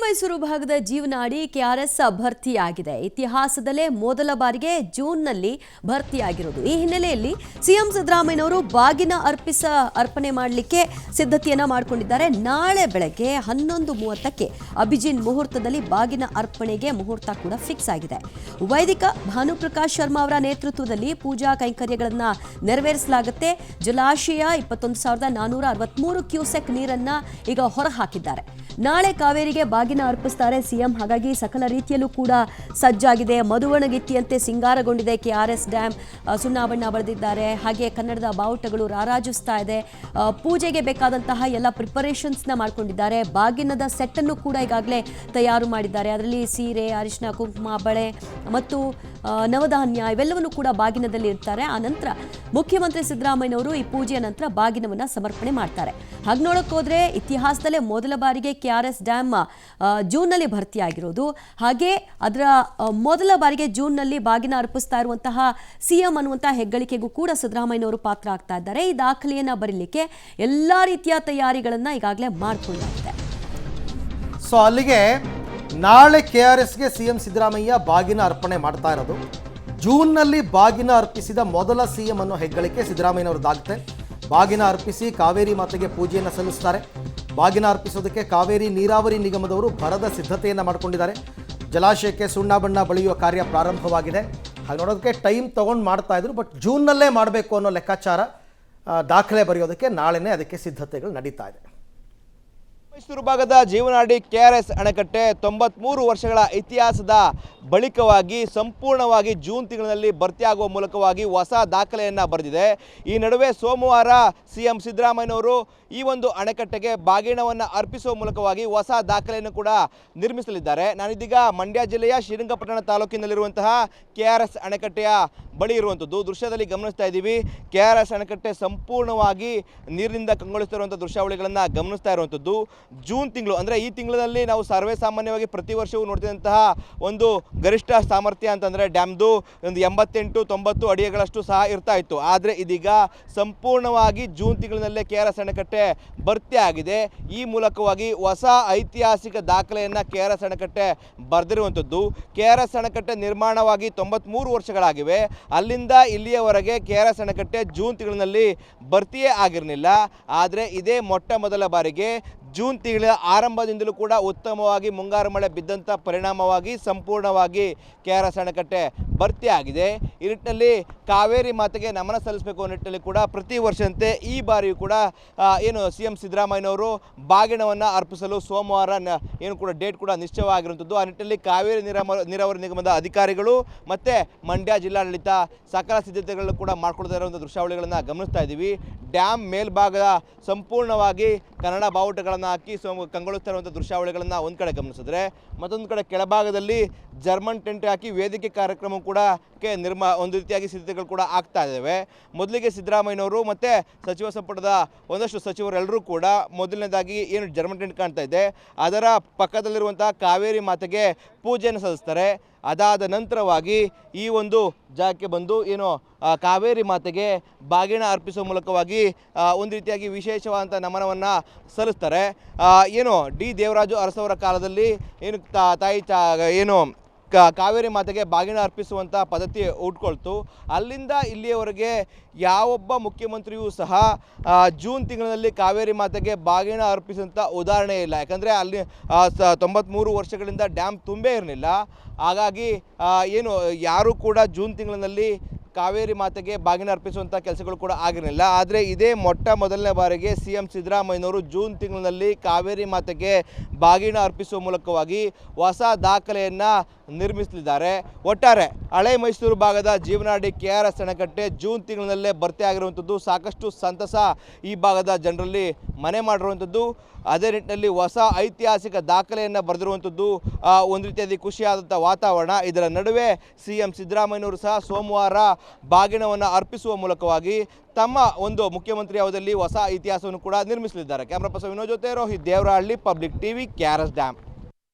ಮೈಸೂರು ಭಾಗದ ಜೀವನಾಡಿ ಕೆಆರ್ಎಸ್ ಭರ್ತಿಯಾಗಿದೆ. ಇತಿಹಾಸದಲ್ಲೇ ಮೊದಲ ಬಾರಿಗೆ ಜೂನ್ನಲ್ಲಿ ಭರ್ತಿಯಾಗಿರೋದು. ಈ ಹಿನ್ನೆಲೆಯಲ್ಲಿ ಸಿಎಂ ಸಿದ್ದರಾಮಯ್ಯನವರು ಬಾಗಿನ ಅರ್ಪಣೆ ಮಾಡಲಿಕ್ಕೆ ಸಿದ್ಧತೆಯನ್ನ ಮಾಡಿಕೊಂಡಿದ್ದಾರೆ. ನಾಳೆ ಬೆಳಗ್ಗೆ 11:30ಕ್ಕೆ ಅಭಿಜಿನ್ ಮುಹೂರ್ತದಲ್ಲಿ ಬಾಗಿನ ಅರ್ಪಣೆಗೆ ಮುಹೂರ್ತ ಕೂಡ ಫಿಕ್ಸ್ ಆಗಿದೆ. ವೈದಿಕ ಭಾನುಪ್ರಕಾಶ್ ಶರ್ಮಾ ಅವರ ನೇತೃತ್ವದಲ್ಲಿ ಪೂಜಾ ಕೈಂಕರ್ಯಗಳನ್ನ ನೆರವೇರಿಸಲಾಗುತ್ತೆ. ಜಲಾಶಯ 21,463 ಕ್ಯೂಸೆಕ್ ನೀರನ್ನ ಈಗ ಹೊರಹಾಕಿದ್ದಾರೆ. ನಾಳೆ ಕಾವೇರಿಗೆ ಬಾಗಿನ ಅರ್ಪಿಸ್ತಾರೆ ಸಿಎಂ. ಹಾಗಾಗಿ ಸಕಲ ರೀತಿಯಲ್ಲೂ ಕೂಡ ಸಜ್ಜಾಗಿದೆ. ಮಧುವಣಗಿತ್ತಿಯಂತೆ ಸಿಂಗಾರಗೊಂಡಿದೆ ಕೆಆರ್ಎಸ್ ಡ್ಯಾಮ್. ಸುಣ್ಣ ಬಣ್ಣ ಬಳಿದಿದ್ದಾರೆ. ಹಾಗೆ ಕನ್ನಡದ ಬಾವುಟಗಳು ರಾರಾಜಿಸ್ತಾ ಇದೆ. ಪೂಜೆಗೆ ಬೇಕಾದಂತಹ ಎಲ್ಲ ಪ್ರಿಪರೇಷನ್ಸ್ನ ಮಾಡ್ಕೊಂಡಿದ್ದಾರೆ. ಬಾಗಿನದ ಸೆಟ್ ಅನ್ನು ಕೂಡ ಈಗಾಗಲೇ ತಯಾರು ಮಾಡಿದ್ದಾರೆ. ಅದರಲ್ಲಿ ಸೀರೆ, ಅರಿಶಿನ, ಕುಂಕುಮ, ಬಳೆ ಮತ್ತು ನವಧಾನ್ಯ ಇವೆಲ್ಲವನ್ನು ಕೂಡ ಬಾಗಿನದಲ್ಲಿ ಇರ್ತಾರೆ. ಆ ನಂತರ ಮುಖ್ಯಮಂತ್ರಿ ಸಿದ್ದರಾಮಯ್ಯನವರು ಈ ಪೂಜೆಯ ನಂತರ ಬಾಗಿನವನ್ನ ಸಮರ್ಪಣೆ ಮಾಡ್ತಾರೆ. ಹಾಗೆ ನೋಡಕ್ ಹೋದ್ರೆ ಇತಿಹಾಸದಲ್ಲೇ ಮೊದಲ ಬಾರಿಗೆ ಕೆಆರ್ಎಸ್ ಡ್ಯಾಮ್ ಜೂನ್ನಲ್ಲಿ ಭರ್ತಿಯಾಗಿರೋದು. ಹಾಗೆ ಅದರ ಮೊದಲ ಬಾರಿಗೆ ಜೂನ್ನಲ್ಲಿ ಬಾಗಿನ ಅರ್ಪಿಸ್ತಾ ಇರುವಂತಹ ಸಿಎಂ ಅನ್ನುವಂತಹ ಹೆಗ್ಗಳಿಕೆಗೂ ಕೂಡ ಸಿದ್ದರಾಮಯ್ಯನವರು ಪಾತ್ರ ಆಗ್ತಾ ಇದ್ದಾರೆ. ಈ ದಾಖಲೆಯನ್ನ ಬರೀಲಿಕ್ಕೆ ಎಲ್ಲಾ ರೀತಿಯ ತಯಾರಿಗಳನ್ನ ಈಗಾಗಲೇ ಮಾಡಿಕೊಳ್ಳಲಾಗಿದೆ. ಸೊ ಅಲ್ಲಿಗೆ ನಾಳೆ ಕೆಆರ್ಎಸ್ಗೆ ಸಿಎಂ ಸಿದ್ದರಾಮಯ್ಯ ಬಾಗಿನ ಅರ್ಪಣೆ ಮಾಡ್ತಾ ಇರೋದು. ಜೂನ್ನಲ್ಲಿ ಬಾಗಿನ ಅರ್ಪಿಸಿದ ಮೊದಲ ಸಿಎಂ ಅನ್ನೋ ಹೆಗ್ಗಳಿಕೆ ಸಿದ್ದರಾಮಯ್ಯನವ್ರದ್ದಾಗುತ್ತೆ. ಬಾಗಿನ ಅರ್ಪಿಸಿ ಕಾವೇರಿ ಮಾತೆಗೆ ಪೂಜೆಯನ್ನು ಸಲ್ಲಿಸ್ತಾರೆ. ಬಾಗಿನ ಅರ್ಪಿಸೋದಕ್ಕೆ ಕಾವೇರಿ ನೀರಾವರಿ ನಿಗಮದವರು ಭರದ ಸಿದ್ಧತೆಯನ್ನು ಮಾಡಿಕೊಂಡಿದ್ದಾರೆ. ಜಲಾಶಯಕ್ಕೆ ಸುಣ್ಣ ಬಣ್ಣ ಬಳಿಯುವ ಕಾರ್ಯ ಪ್ರಾರಂಭವಾಗಿದೆ. ಹಾಗೆ ನೋಡೋದಕ್ಕೆ ಟೈಮ್ ತೊಗೊಂಡು ಮಾಡ್ತಾ ಇದ್ರು. ಬಟ್ ಜೂನ್ನಲ್ಲೇ ಮಾಡಬೇಕು ಅನ್ನೋ ಲೆಕ್ಕಾಚಾರ, ದಾಖಲೆ ಬರೆಯೋದಕ್ಕೆ ನಾಳೆನೇ ಅದಕ್ಕೆ ಸಿದ್ಧತೆಗಳು ನಡೀತಾ ಇದೆ. ಮೈಸೂರು ಭಾಗದ ಜೀವನಾಡಿ ಕೆಆರ್ಎಸ್ ಅಣೆಕಟ್ಟೆ 93 ವರ್ಷಗಳ ಇತಿಹಾಸದ ಬಳಿಕವಾಗಿ ಸಂಪೂರ್ಣವಾಗಿ ಜೂನ್ ತಿಂಗಳಿನಲ್ಲಿ ಭರ್ತಿಯಾಗುವ ಮೂಲಕವಾಗಿ ಹೊಸ ದಾಖಲೆಯನ್ನು ಬರೆದಿದೆ. ಈ ನಡುವೆ ಸೋಮವಾರ ಸಿಎಂ ಸಿದ್ದರಾಮಯ್ಯನವರು ಈ ಒಂದು ಅಣೆಕಟ್ಟೆಗೆ ಬಾಗಿಣವನ್ನು ಅರ್ಪಿಸುವ ಮೂಲಕವಾಗಿ ಹೊಸ ದಾಖಲೆಯನ್ನು ಕೂಡ ನಿರ್ಮಿಸಲಿದ್ದಾರೆ. ನಾನಿದೀಗ ಮಂಡ್ಯ ಜಿಲ್ಲೆಯ ಶ್ರೀರಂಗಪಟ್ಟಣ ತಾಲೂಕಿನಲ್ಲಿರುವಂತಹ ಕೆಆರ್ಎಸ್ ಅಣೆಕಟ್ಟೆಯ ಬಳಿ ಇರುವಂಥದ್ದು. ದೃಶ್ಯದಲ್ಲಿ ಗಮನಿಸ್ತಾ ಇದ್ದೀವಿ. ಕೆಆರ್ಎಸ್ ಅಣೆಕಟ್ಟೆ ಸಂಪೂರ್ಣವಾಗಿ ನೀರಿನಿಂದ ಕಂಗೊಳಿಸ್ತಿರುವಂಥ ದೃಶ್ಯಾವಳಿಗಳನ್ನು ಗಮನಿಸ್ತಾ ಇರುವಂಥದ್ದು. ಜೂನ್ ತಿಂಗಳು ಅಂದರೆ ಈ ತಿಂಗಳಲ್ಲಿ ನಾವು ಸರ್ವೇ ಸಾಮಾನ್ಯವಾಗಿ ಪ್ರತಿ ವರ್ಷವೂ ನೋಡ್ತಿದ್ದಂತಹ ಒಂದು ಗರಿಷ್ಠ ಸಾಮರ್ಥ್ಯ ಅಂತಂದರೆ ಡ್ಯಾಮ್ದು ಒಂದು 88-90 ಅಡಿಗಳಷ್ಟು ಸಹ ಇರ್ತಾ ಇತ್ತು. ಆದರೆ ಇದೀಗ ಸಂಪೂರ್ಣವಾಗಿ ಜೂನ್ ತಿಂಗಳಿನಲ್ಲೇ ಕೆಆರ್ಎಸ್ ಅಣೆಕಟ್ಟೆ ಭರ್ತಿಯಾಗಿದೆ. ಈ ಮೂಲಕವಾಗಿ ಹೊಸ ಐತಿಹಾಸಿಕ ದಾಖಲೆಯನ್ನು ಕೆಆರ್ಎಸ್ ಅಣೆಕಟ್ಟೆ ಬರೆದಿರುವಂಥದ್ದು. ಕೆಆರ್ಎಸ್ ಅಣೆಕಟ್ಟೆ ನಿರ್ಮಾಣವಾಗಿ 93 ವರ್ಷಗಳಾಗಿವೆ. ಅಲ್ಲಿಂದ ಇಲ್ಲಿಯವರೆಗೆ ಕೆಆರ್ಎಸ್ ಅಣೆಕಟ್ಟೆ ಜೂನ್ ತಿಂಗಳಿನಲ್ಲಿ ಭರ್ತಿಯೇ ಆಗಿರಲಿಲ್ಲ. ಆದರೆ ಇದೇ ಮೊಟ್ಟ ಮೊದಲ ಬಾರಿಗೆ ಜೂನ್ ತಿಂಗಳ ಆರಂಭದಿಂದಲೂ ಕೂಡ ಉತ್ತಮವಾಗಿ ಮುಂಗಾರು ಮಳೆ ಬಿದ್ದಂಥ ಪರಿಣಾಮವಾಗಿ ಸಂಪೂರ್ಣವಾಗಿ ಕೆಆರ್ಎಸ್ ಅಣೆಕಟ್ಟೆ ಭರ್ತಿಯಾಗಿದೆ. ಈ ನಿಟ್ಟಿನಲ್ಲಿ ಕಾವೇರಿ ಮಾತೆಗೆ ನಮನ ಸಲ್ಲಿಸಬೇಕು ಅನ್ನೋ ನಿಟ್ಟಿನಲ್ಲಿ ಕೂಡ ಪ್ರತಿ ವರ್ಷದಂತೆ ಈ ಬಾರಿಯೂ ಕೂಡ ಸಿಎಂ ಸಿದ್ದರಾಮಯ್ಯನವರು ಬಾಗಿಣವನ್ನು ಅರ್ಪಿಸಲು ಸೋಮವಾರ ಏನು ಕೂಡ ಡೇಟ್ ಕೂಡ ನಿಶ್ಚಯವಾಗಿರುವಂಥದ್ದು. ಆ ನಿಟ್ಟಿನಲ್ಲಿ ಕಾವೇರಿ ನೀರಾವರಿ ನಿಗಮದ ಅಧಿಕಾರಿಗಳು ಮತ್ತು ಮಂಡ್ಯ ಜಿಲ್ಲಾಡಳಿತ ಸಕಲ ಸಿದ್ಧತೆಗಳನ್ನು ಕೂಡ ಮಾಡ್ಕೊಳ್ತಾ ಇರುವಂಥ ದೃಶ್ಯಾವಳಿಗಳನ್ನು ಗಮನಿಸ್ತಾ ಇದ್ದೀವಿ. ಡ್ಯಾಮ್ ಮೇಲ್ಭಾಗದ ಸಂಪೂರ್ಣವಾಗಿ ಕನ್ನಡ ಬಾವುಟಗಳನ್ನು ಹಾಕಿ ಕಂಗೊಳಿಸ್ತಾ ಇರುವಂಥ ದೃಶ್ಯಾವಳಿಗಳನ್ನು ಒಂದು ಕಡೆ ಗಮನಿಸಿದ್ರೆ, ಮತ್ತೊಂದು ಕಡೆ ಕೆಳಭಾಗದಲ್ಲಿ ಜರ್ಮನ್ ಟೆಂಟ್ ಹಾಕಿ ವೇದಿಕೆ ಕಾರ್ಯಕ್ರಮ ಕೂಡ ಒಂದು ರೀತಿಯಾಗಿ ಸಿದ್ಧತೆಗಳು ಕೂಡ ಆಗ್ತಾ ಇದ್ದಾವೆ. ಮೊದಲಿಗೆ ಸಿದ್ದರಾಮಯ್ಯನವರು ಮತ್ತು ಸಚಿವ ಸಂಪುಟದ ಒಂದಷ್ಟು ಸಚಿವರೆಲ್ಲರೂ ಕೂಡ ಮೊದಲನೇದಾಗಿ ಏನು ಜರ್ಮನ್ ಟೆಂಟ್ ಕಾಣ್ತಾ ಇದೆ ಅದರ ಪಕ್ಕದಲ್ಲಿರುವಂತಹ ಕಾವೇರಿ ಮಾತೆಗೆ ಪೂಜೆಯನ್ನು ಸಲ್ಲಿಸ್ತಾರೆ. ಅದಾದ ನಂತರವಾಗಿ ಈ ಒಂದು ಜಾಗಕ್ಕೆ ಬಂದು ಕಾವೇರಿ ಮಾತೆಗೆ ಬಾಗಿಣ ಅರ್ಪಿಸುವ ಮೂಲಕವಾಗಿ ಒಂದು ರೀತಿಯಾಗಿ ವಿಶೇಷವಾದಂಥ ನಮನವನ್ನು ಸಲ್ಲಿಸ್ತಾರೆ. ಡಿ ದೇವರಾಜು ಅರಸವರ ಕಾಲದಲ್ಲಿ ತಾಯಿ ಕಾವೇರಿ ಮಾತೆಗೆ ಬಾಗಿಣ ಅರ್ಪಿಸುವಂಥ ಪದ್ಧತಿ ಉಟ್ಕೊಳ್ತು. ಅಲ್ಲಿಂದ ಇಲ್ಲಿಯವರೆಗೆ ಯಾವೊಬ್ಬ ಮುಖ್ಯಮಂತ್ರಿಯೂ ಸಹ ಜೂನ್ ತಿಂಗಳಿನಲ್ಲಿ ಕಾವೇರಿ ಮಾತೆಗೆ ಬಾಗಿಣ ಅರ್ಪಿಸುವಂಥ ಉದಾಹರಣೆ ಇಲ್ಲ. ಯಾಕಂದರೆ ಅಲ್ಲಿ 93 ವರ್ಷಗಳಿಂದ ಡ್ಯಾಮ್ ತುಂಬೇ ಇರಲಿಲ್ಲ. ಹಾಗಾಗಿ ಯಾರೂ ಕೂಡ ಜೂನ್ ತಿಂಗಳಿನಲ್ಲಿ ಕಾವೇರಿ ಮಾತೆಗೆ ಬಾಗಿನ ಅರ್ಪಿಸುವಂಥ ಕೆಲಸಗಳು ಕೂಡ ಆಗಿರಲಿಲ್ಲ. ಆದರೆ ಇದೇ ಮೊಟ್ಟ ಮೊದಲನೇ ಬಾರಿಗೆ ಸಿಎಂ ಸಿದ್ದರಾಮಯ್ಯನವರು ಜೂನ್ ತಿಂಗಳಿನಲ್ಲಿ ಕಾವೇರಿ ಮಾತೆಗೆ ಬಾಗಿನ ಅರ್ಪಿಸುವ ಮೂಲಕವಾಗಿ ಹೊಸ ದಾಖಲೆಯನ್ನು ನಿರ್ಮಿಸಲಿದ್ದಾರೆ. ಒಟ್ಟಾರೆ ಹಳೆ ಮೈಸೂರು ಭಾಗದ ಜೀವನಾಡಿ ಕೆಆರ್ಎಸ್ ಅಣೆಕಟ್ಟೆ ಜೂನ್ ತಿಂಗಳಿನಲ್ಲೇ ಭರ್ತಿಯಾಗಿರುವಂಥದ್ದು ಸಾಕಷ್ಟು ಸಂತಸ ಈ ಭಾಗದ ಜನರಲ್ಲಿ ಮನೆ ಮಾಡಿರುವಂಥದ್ದು. ಅದೇ ನಿಟ್ಟಿನಲ್ಲಿ ಹೊಸ ಐತಿಹಾಸಿಕ ದಾಖಲೆಯನ್ನು ಬರೆದಿರುವಂಥದ್ದು ಒಂದು ರೀತಿಯಾಗಿ ಖುಷಿಯಾದಂಥ ವಾತಾವರಣ. ಇದರ ನಡುವೆ ಸಿಎಂ ಸಿದ್ದರಾಮಯ್ಯನವರು ಸಹ ಸೋಮವಾರ ಬಾಗಿಣವನ್ನು ಅರ್ಪಿಸುವ ಮೂಲಕವಾಗಿ ತಮ್ಮ ಒಂದು ಮುಖ್ಯಮಂತ್ರಿ ಅವಧಿಯಲ್ಲಿ ಹೊಸ ಇತಿಹಾಸವನ್ನು ಕೂಡ ನಿರ್ಮಿಸಲಿದ್ದಾರೆ. ಕ್ಯಾಮ್ರಾ ಪರ್ಸನ್ ವಿನೋದ್ ಜೊತೆ Rohit Devarahalli, public TV, KRS dam.